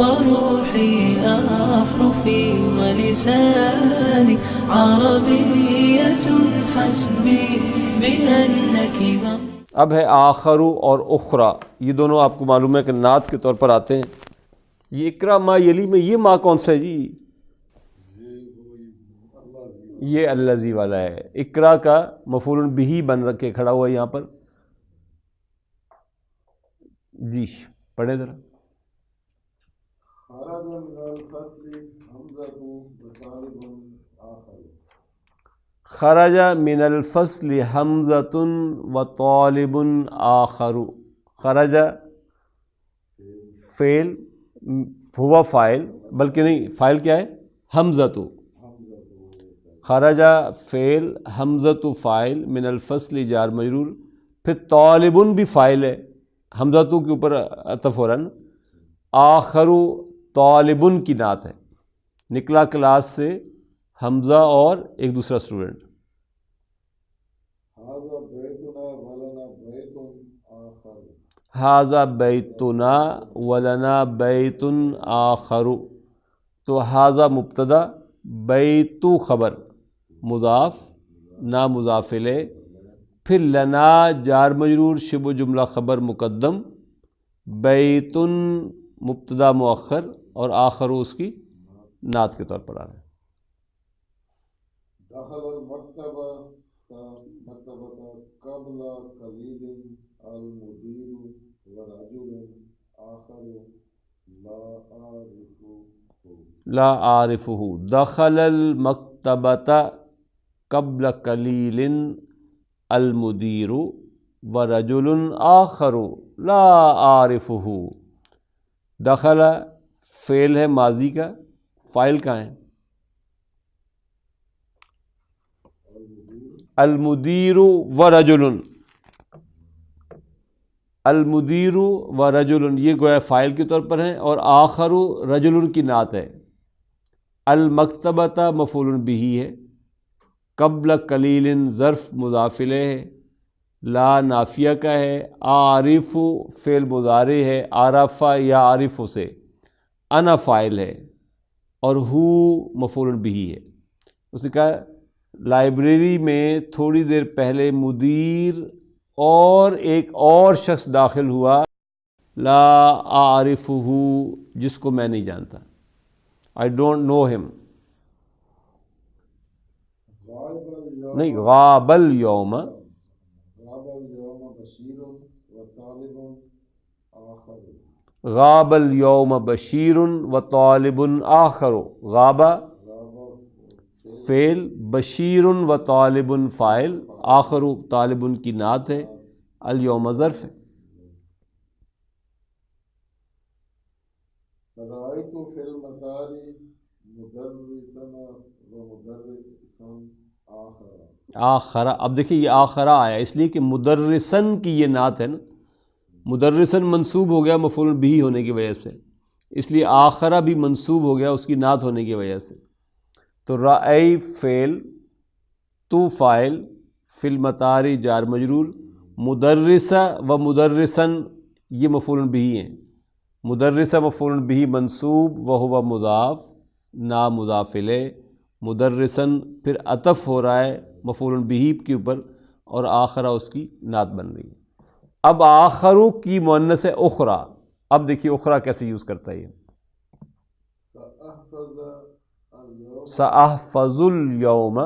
وروحي أحرفي ولساني عربية حسبي بأنك اب ہے آخر اور اخرى، یہ دونوں آپ کو معلوم ہے کہ نعت کے طور پر آتے ہیں۔ یہ اقرا ما یلی میں یہ ماں کون سا ہے جی؟ یہ الذی والا ہے، اقرا کا مفعول بہ بن کے کھڑا ہوا ہے یہاں پر۔ جی پڑھیں ذرا۔ خرج من الفصل حمزۃ و طالب آخر۔ خرج فعل ہوا فاعل، بلکہ نہیں، فاعل کیا ہے؟ حمزۃ۔ خرج فعل، حمزۃ فاعل، من الفصل جار مجرور، پھر طالب بھی فاعل ہے، حمزۃ کے اوپر عطف ہو رہا ہے نا۔ آخر طالب کی نعت ہے، نکلا کلاس سے حمزہ اور ایک دوسرا اسٹوڈنٹ۔ ھذا بیتنا ولنا بیت آخر، تو ھذا مبتدا، بیت خبر، مضاف نا مضاف الیہ، پھر لنا جار مجرور شبہ جملہ خبر مقدم، بیت مبتدا مؤخر، اور آخر اس کی نعت کے طور پر آ رہا ہے۔ دخل المکتبہ قبل قلیل المدیر ورجل آخر لا عارفہ، دخل المکتبۃ قبل قلیل المدیر ورجل آخر لا عارفہ۔ دخل فعل ہے ماضی کا، فاعل کہاں ہے؟ المدیر ورجل، المدیر ورجل یہ گویا فاعل کے طور پر ہیں، اور آخر رجل کی نعت ہے۔ المکتبۃ مفعول بہ ہے، قبل قلیل ظرف مضاف الیہ ہے، لا نافیہ کا ہے، عارف فعل مضارع ہے، عارف یا عارف سے، انا فاعل ہے، اور ہو مفعول بہ ہے۔ اس نے کہا لائبریری میں تھوڑی دیر پہلے مدیر اور ایک اور شخص داخل ہوا، لا اعرفہ، جس کو میں نہیں جانتا، I don't know him۔ نہیں، غاب اليوم، غاب اليوم بشیر و طالب آخر۔ غاب فعل، بشیر و طالب فاعل، آخر طالب کی نعت ہے، اليوم ظرف ہے۔ رأیت فی المطار مدرسا و مدرسا آخر۔ آخر، اب دیکھیے یہ آخرہ آیا اس لیے کہ مدرسن کی یہ نعت ہے نا، مدرسن منصوب ہو گیا مفعول بہ ہونے کی وجہ سے، اس لیے آخرہ بھی منصوب ہو گیا اس کی نعت ہونے کی وجہ سے۔ تو رأی فعل، تو فاعل، فی المطار جار مجرور، مدرسہ و مدرسن یہ مفعول بہ ہیں، مدرسہ مفعول بہ منصوب وہو مضاف نا مضاف الیہ، مدرسن پھر عطف ہو رہا ہے مفعول بہ کے اوپر، اور آخرہ اس کی نعت بن رہی ہے۔ اب آخرو کی مؤنث ہے اخرى، اب دیکھیے اخرى کیسے یوز کرتا ہے یہ۔ سأحفظ اليوم،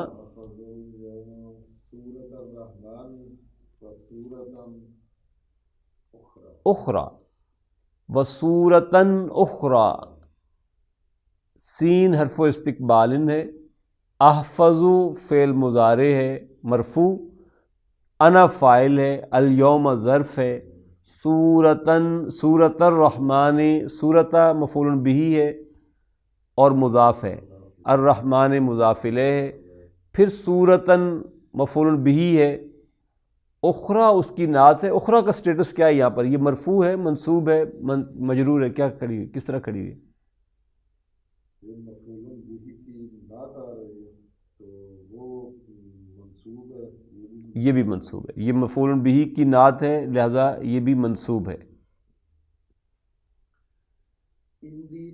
اخرى وسورۃ اخرى، سین حرف استقبال ہے، احفظ فعل مضارع ہے مرفوع، انا فاعل ہے، اليوم ظرف ہے، سورۃ الرحمن، سورۃ مفعول بہ ہے اور مضاف ہے، الرحمن مضاف الیہ ہے، پھر سورۃ مفعول بہ ہے، اخرى اس کی نعت ہے۔ اخرى کا سٹیٹس کیا ہے یہاں پر؟ یہ مرفوع ہے، منصوب ہے، مجرور ہے، کیا کھڑی ہوئی، کس طرح کھڑی ہوئی؟ یہ بھی منصوب ہے، یہ مفعول بہ کی نعت ہے، لہذا یہ بھی منصوب ہے۔ In the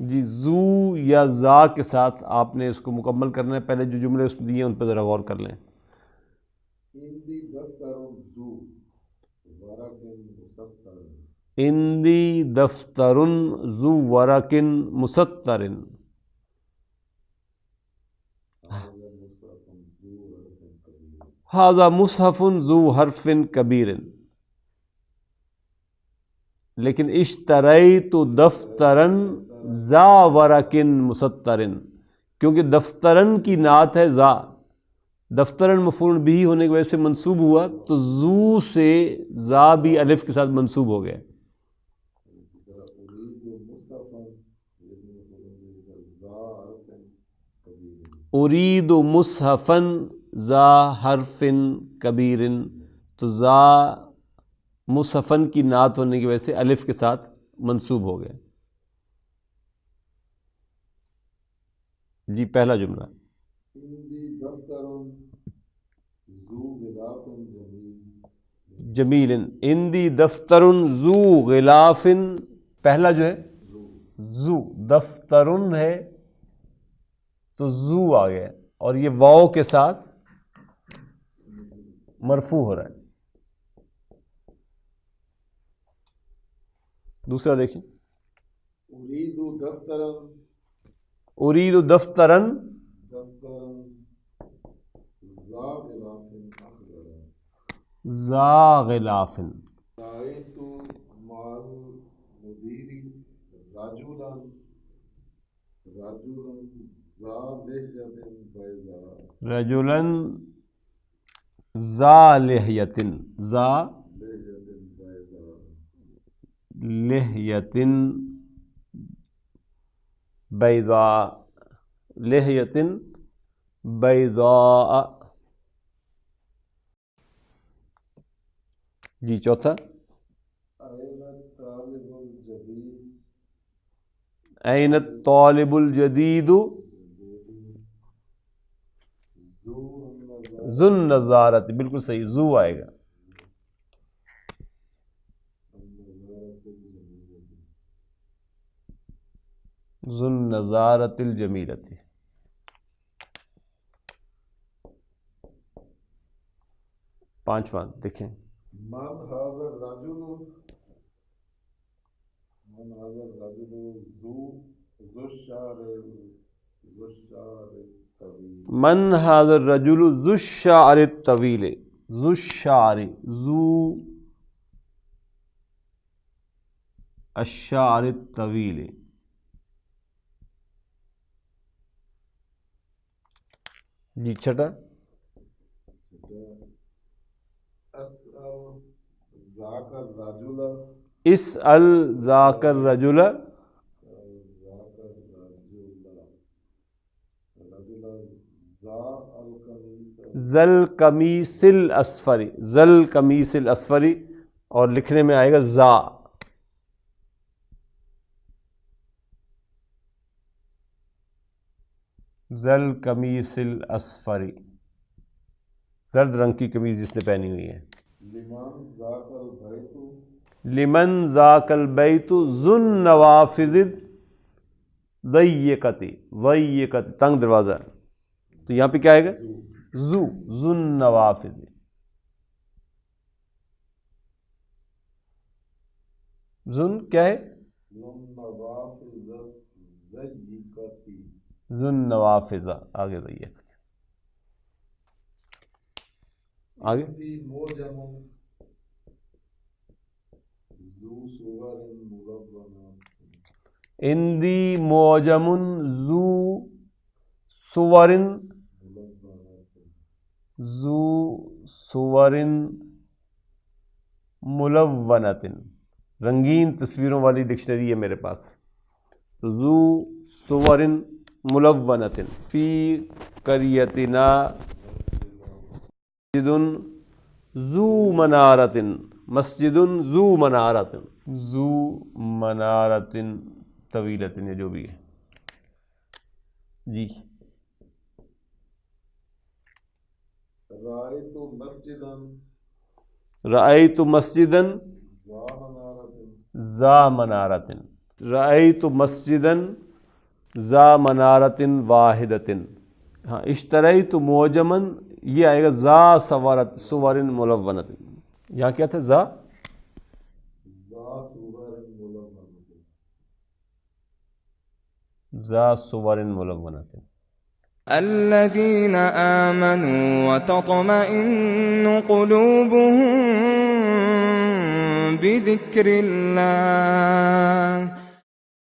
جی زو یا زا کے ساتھ آپ نے اس کو مکمل کرنا ہے۔ پہلے جو جملے اس نے دیے ہیں ان پہ ذرا غور کر لیں۔ اندی دفتر ذو ورق مسطر ھذا مصحف ذو حرف کبیر، لیکن اشتریت دفترا ذا ورق مسطر، کیونکہ دفترن کی نعت ہے ذا، دفترن مفعول بھی ہونے کی وجہ سے منصوب ہوا تو ذو سے ذا بھی الف کے ساتھ منصوب ہو گیا۔ ارید مصحفا ذا حرف کبیر، تو ذا مصحفن کی نعت ہونے کی وجہ سے الف کے ساتھ منصوب ہو گیا۔ جی پہلا جملہ جمیل، اندی دفتر ذو غلاف، پہلا جو ہے ذو، دفترن ہے تو ذو آ گیا اور یہ واو کے ساتھ مرفوع ہو رہا ہے۔ دوسرا دیکھیں، ارید دفترن ذا غلاف، رجلا ذا لحیۃ، ذا لحیۃ بیضاء، لحیۃ بیضاء۔ جی چوتھا، این الطالب الجدید ذو النضارۃ، بالکل صحیح، ذو آئے گا۔ ذو النضارۃ الجمیلۃ۔ پانچواں دیکھیں، من هذا الرجل ذو الشعر من هذا الرجل ذو الشعر الطویل، ذو الشعر، ذو الشعر الطویل. جی چھٹا، اسأل ذاک الرجل ذل قمیص الاسفر، ذل قمیص الاسفر، اور لکھنے میں آئے گا ذا. ذل قمیص الاسفر، زرد رنگ کی قمیض جس نے پہنی ہوئی ہے. لمن ذاک البیت ذو النوافذ الضیقۃ، ضیقۃ تنگ دروازہ، تو یہاں پہ کیا آئے گا؟ ذو، ذو النوافذ. ذن کیا ہے؟ ذو النوافذ، آگے ضیقۃ، آگے اندی معجم ذو صور، ذو صور ملونۃ، رنگین تصویروں والی ڈکشنری ہے میرے پاس. تو ذو صور ملونۃ فی قریتنا مسجد ذو منارۃ، مسجد ذو منارۃ، ذو منارۃ طویلۃ، یہ جو بھی ہے. جی رأیت مسجدا ذا منارۃ، رأیت مسجدا ذا منارۃ واحدۃ. ہاں اشتریت معجما، یہ آئے گا ذا صور ملونۃ. یہاں کیا تھا؟ ذا صور ملونۃ. الذين آمنوا وتطمئن قلوبهم بذكر الله